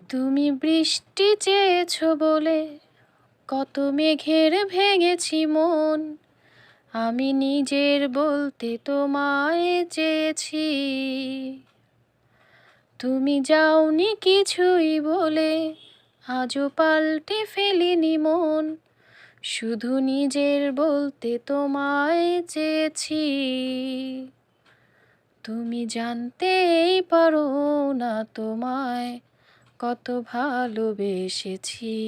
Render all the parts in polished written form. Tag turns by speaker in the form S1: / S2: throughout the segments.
S1: তুমি বৃষ্টি চেয়েছো বলে কত মেঘের ভেঙেছি মন। আমি নিজের বলতে তোমায় চেয়েছি। তুমি যাওনি কিছুই বলে আজও পাল্টে ফেলিনি মন। শুধু নিজের বলতে তোমায় চেয়েছি। তুমি জানতেই পারো না তোমায় কত ভালোবেসেছি।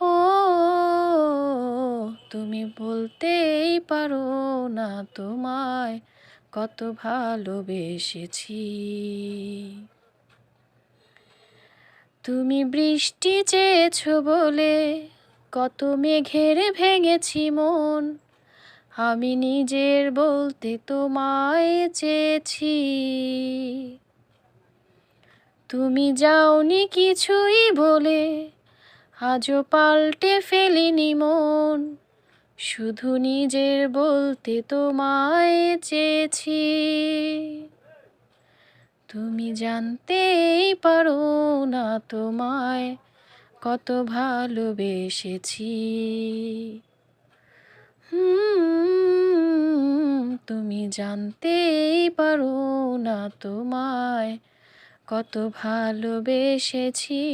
S1: ও তুমি বলতেই পারো না তোমায় কত ভালোবেসেছি। তুমি বৃষ্টি চেয়েছো বলে কত মেঘের ভেঙেছি মন। আমি নিজের বলতে তোমায় চেয়েছি। তুমি যাওনি কিছুই বলে আজও পাল্টে ফেলিনি মন। শুধু নিজের বলতে তোমায় চেয়েছি। তুমি জানতেই পারো না তোমায় কত ভালোবেসেছি। তুমি জানতেই পারো না তোমায় কত ভালোবেসেছি।